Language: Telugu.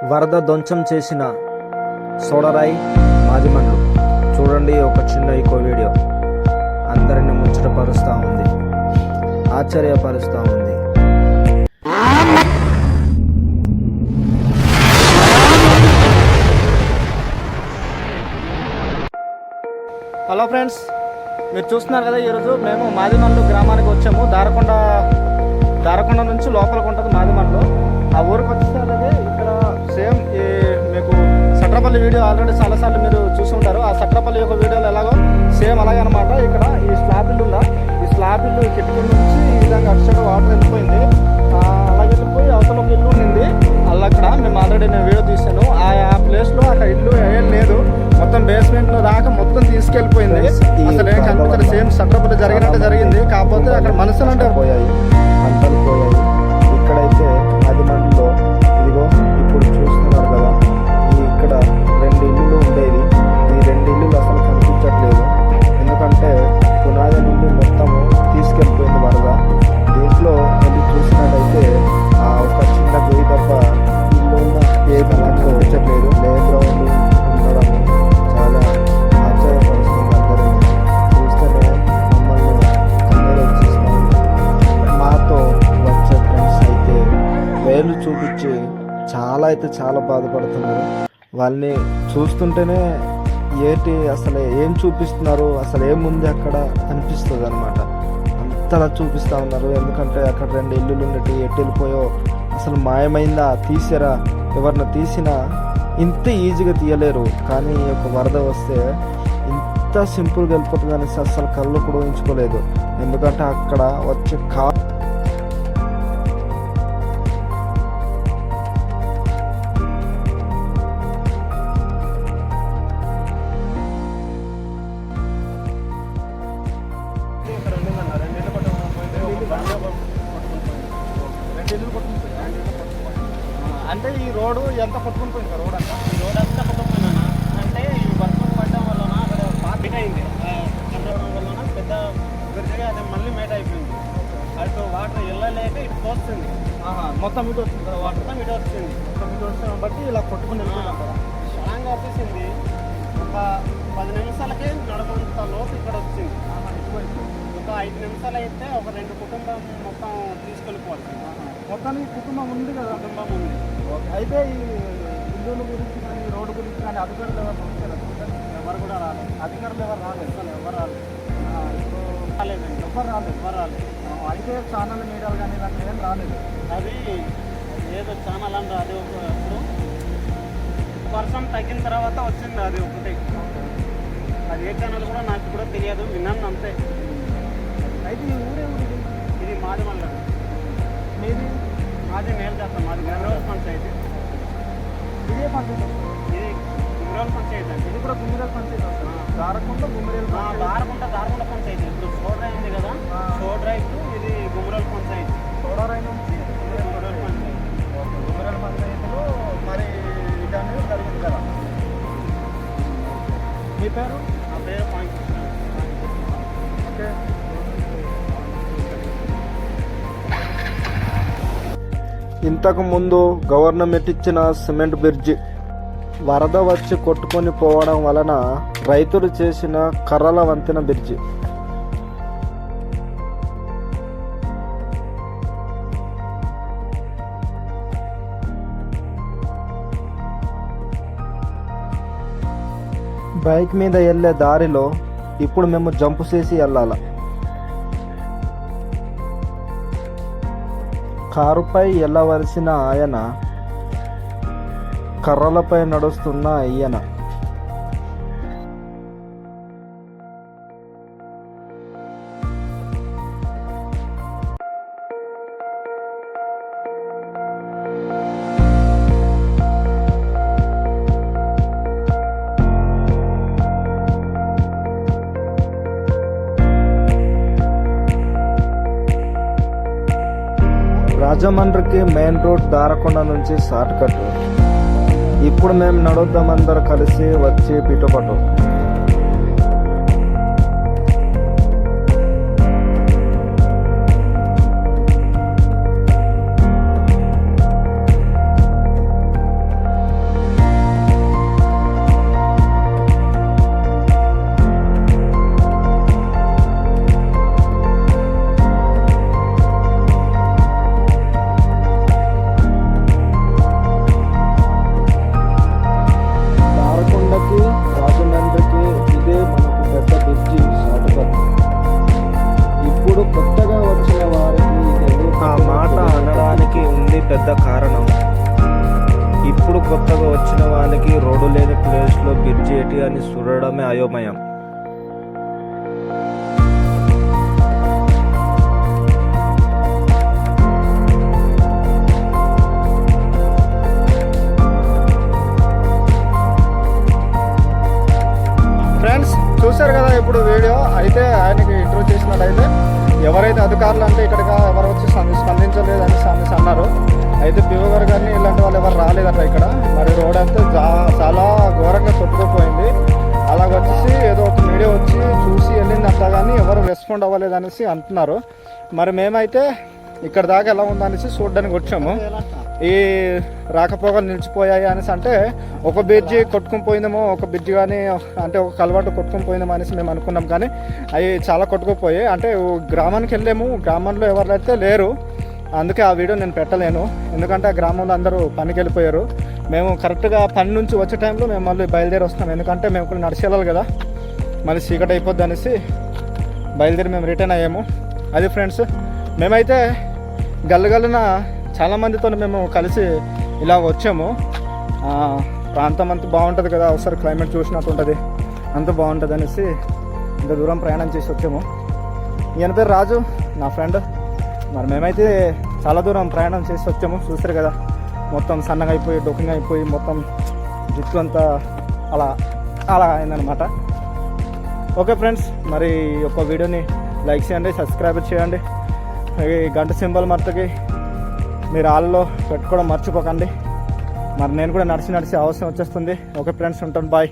వరద ధ్వంసం చేసిన సోడరాయి మాదిమండ్లు. చూడండి, ఒక చిన్న ఈకో వీడియో అందరిని ముచ్చటపరుస్తూ ఉంది, ఆశ్చర్యపరుస్తూ ఉంది. హలో ఫ్రెండ్స్, మీరు చూస్తున్నారు కదా, ఈరోజు మేము మాదిమండ్లు గ్రామానికి వచ్చాము. దారకొండ నుంచి లోపలికి ఉంటుంది మాదిమండ్లు. ఆ ఊరికి వచ్చేసరికి ఇక్కడ సేమ్ మీకు సట్రపల్లి వీడియో ఆల్రెడీ చాలాసార్లు మీరు చూసి ఉంటారు. ఆ సట్రపల్లి యొక్క వీడియోలో ఎలాగో సేమ్ అలాగే అనమాట. ఇక్కడ ఈ స్లాబ్ ఇల్లు ఉందా, ఈ స్లాబ్ ఇల్లు కిటికీల నుంచి ఈ విధంగా అటు సైడ్ వాటర్ వెళ్ళిపోయింది. అలాగే వెళ్ళిపోయి అవతల ఒక ఇల్లు ఉండింది. అక్కడ మేము ఆల్రెడీ నేను వీడియో తీసాను. ఆ ప్లేస్లో అక్కడ ఇల్లు ఏం లేదు, మొత్తం బేస్మెంట్ దాకా మొత్తం తీసుకెళ్ళిపోయింది. అసలు ఏం కనిపించదు. సేమ్ సట్రపల్లి జరిగినట్టు జరిగింది. కాకపోతే అక్కడ మనుషులు అంటే పోయాయి, పంటలు పోయాయి. ఇక్కడైతే మాదిమండ్లో ఇదిగో ఇప్పుడు చూస్తున్నారు కదా, ఇక్కడ 2 ఇల్లులు ఉండేది. ఈ 2 ఇల్లులు అసలు కనిపించట్లేదు. ఎందుకంటే పునాది నుండి మొత్తము తీసుకెళ్ళిపోయింది వరద. దీంట్లో వెళ్ళి చూసినట్టయితే ఒక చిన్న గొయ్యి తప్ప ఇల్లు ఏది అలా కనిపించట్లేదు. ప్లే గ్రౌండ్ ఉండడం చాలా ఆశ్చర్యపరుస్తుంది. అందరినీ చూస్తేనే మమ్మల్ని కన్నీరు వచ్చేస్తున్నాయి. మాతో వచ్చే ఫ్రెండ్స్ అయితే వేలు చూపించి చాలా బాధపడుతున్నారు. వాళ్ళని చూస్తుంటేనే అసలు ఏం చూపిస్తున్నారు, అసలు ఏముంది అక్కడ అనిపిస్తుంది అనమాట. అంతలా చూపిస్తూ ఉన్నారు. ఎందుకంటే అక్కడ 2 ఇల్లులు ఉన్నట్టు ఎటు వెళ్ళిపోయో, అసలు మాయమైందా, తీసారా, ఎవరిని తీసినా ఇంత ఈజీగా తీయలేరు. కానీ ఒక వరద వస్తే ఇంత సింపుల్గా వెళ్ళిపోతుంది అనేసి అసలు కళ్ళు కూడా ఊహించుకోలేదు. ఎందుకంటే అక్కడ వచ్చే అంటే ఈ రోడ్డు ఎంత కొట్టుకుని పోయింది? రోడ్ అంతా ఈ రోడ్ అంతా కొట్టుకుపోయినా అంటే ఈ వర్షం పడడం వలన అక్కడ పార్టీట్ అయింది. పడడం వలన పెద్ద బ్రిడ్జ్గా అది మళ్ళీ మేట అయిపోయింది. అటు వాటర్ వెళ్ళలేక ఇటు పోస్తుంది. మొత్తం ఇటు వస్తుంది కదా, వాటర్ మొత్తం ఇటు వస్తుంది. మొత్తం ఇటు వస్తుంది బట్టి ఇలా కొట్టుకుని వెళ్ళిపోయింది కదా. సడన్గా వచ్చేసింది. ఒక 10 నిమిషాలకే నడమంత లోపు ఇక్కడ వచ్చింది. ఒక 5 నిమిషాలు అయితే ఒక 2 కుటుంబం మొత్తం తీసుకెళ్ళిపోవాలి. మొత్తానికి కుటుంబం ఉంది కదా. కుటుంబం ఉంది. అయితే ఈ ఇల్లుల గురించి కానీ రోడ్డు గురించి కానీ అధికారులు ఎవరు పంపించారు? ఎవరు కూడా రాలేదు. అధికారులు ఎవరు రాలేదు. అసలు ఎవరు రాలేదు. ఇప్పుడు రాలేదండి. ఎవరు రాలేదు. ఎవరు రాలేదు. అయితే ఛానల్ మీడియాలు కానీ ఇలాంటివి ఏం రాలేదు. అది ఏదో ఛానల్ అంటే అది ఇప్పుడు వర్షం తగ్గిన తర్వాత వచ్చింది అది ఒకటి. అది ఏ ఛానల్ కూడా నాకు కూడా తెలియదు, విన్నాను అంతే. అయితే ఈ ఊరే ఊరి ఇది మాదిమండ్ల. మీది మాది మేలు చేస్తాం. మాది గుమ్మిరోల్ పంచాయతీ. ఇదే పంచాయతీ. ఇది గుమ్మిరోల్ పంచాయతీ అండి. ఇది కూడా గుమ్మిరేల్ పంచాయతీ వస్తుంది. దారకొండ గుమ్మిరేల్ దారకొండ పంచాయతీ. ఇప్పుడు సోడ్రాయ్ ఉంది కదా, సోడ్రాయ్కు ఇది గుమ్మిరోల్ పంచాయతీ. సోడారాయి నుంచి గుమ్మిరోల్ పంచాయతీ. గుమ్మిరేల్ పంచాయతీలో మరి ఇది అనేది జరిగింది కదా. మీ పేరు? నా పేరు పాయింట్. ఓకే. ఇంతకు ముందు గవర్నమెంట్ ఇచ్చిన సిమెంట్ బ్రిడ్జి వరద వచ్చి కొట్టుకొని పోవడం వలన రైతులు చేసిన కర్రల వంతెన బ్రిడ్జి. బైక్ మీద వెళ్ళే దారిలో ఇప్పుడు మేము జంప్ చేసి వెళ్ళాల. కారుపై వెళ్ళవలసిన ఆయన కర్రలపై నడుస్తున్న ఈయన. రాజమండ్రికి మెయిన్ రోడ్ దారకొండ నుంచి షార్ట్ కట్. ఇప్పుడు మేము నడుద్దామందరు కలిసి వచ్చి పిటుపటు. కొత్తగా వచ్చిన వానికి రోడ్డు లేని ప్లేస్లో బ్రిడ్జ్ ఏంటి అని చూడడమే అయోమయం. ఫ్రెండ్స్ చూశారు కదా ఇప్పుడు వీడియో అయితే ఆయనకి ఇంటర్వ్యూ చేసినట్టయితే ఎవరైతే అధికారులు అంటే ఇక్కడికి ఎవరు వచ్చి స్పందించలేదు అని అన్నారు. అయితే పిఓ గారు కానీ ఇలాంటి వాళ్ళు ఎవరు రాలేదట ఇక్కడ. మరి రోడ్ అంతా చాలా ఘోరంగా కొట్టుకుపోయింది. అలాగ వచ్చేసి ఏదో ఒక మీడియా వచ్చి చూసి వెళ్ళిందంట కానీ ఎవరు రెస్పాండ్ అవ్వలేదు అనేసి అంటున్నారు. మరి మేమైతే ఇక్కడ దాకా ఎలా ఉందనేసి చూడడానికి వచ్చాము. ఈ రాకపోకలు నిలిచిపోయాయి అనేసి అంటే ఒక బ్రిడ్జి కొట్టుకుని పోయిందేమో, ఒక బ్రిడ్జి కానీ అంటే ఒక కలవాటు కొట్టుకుని పోయిందేమో అనేసి మేము అనుకున్నాం. కానీ అవి చాలా కొట్టుకుపోయాయి. అంటే గ్రామానికి వెళ్ళాము, గ్రామంలో ఎవరైతే లేరు, అందుకే ఆ వీడియో నేను పెట్టలేను. ఎందుకంటే ఆ గ్రామంలో అందరూ పనికి వెళ్ళిపోయారు. మేము కరెక్ట్గా పని నుంచి వచ్చే టైంలో మేము మళ్ళీ బయలుదేరి వస్తాం. ఎందుకంటే మేము ఇక్కడ నడిచి వెళ్ళాలి కదా, మళ్ళీ చీకటి అయిపోద్ది అనేసి బయలుదేరి మేము రిటర్న్ అయ్యాము. అది ఫ్రెండ్స్, మేమైతే గల్లగల్లున చాలామందితో మేము కలిసి ఇలా వచ్చాము. ప్రాంతం అంతా బాగుంటుంది కదా, ఒకసారి క్లైమేట్ చూసినట్టు ఉంటుంది, అంత బాగుంటుంది అనేసి ఇంత దూరం ప్రయాణం చేసి వచ్చాము. ఈయన పేరు రాజు, నా ఫ్రెండ్. మరి మేమైతే చాలా దూరం ప్రయాణం చేసి వచ్చాము. చూసారు కదా, మొత్తం సన్నగా అయిపోయి డొక్కింగ్ అయిపోయి మొత్తం జుట్టు అంతా అలా అయిందనమాట. ఓకే ఫ్రెండ్స్, మరి ఈ యొక్క వీడియోని లైక్ చేయండి, సబ్స్క్రైబ్ చేయండి. ఈ గంట సింబల్ మట్టుకి మీరు ఆల్లో పెట్టుకోవడం మర్చిపోకండి. మరి నేను కూడా నడిచి అవసరం వచ్చేస్తుంది. ఓకే ఫ్రెండ్స్, ఉంటాను, బాయ్.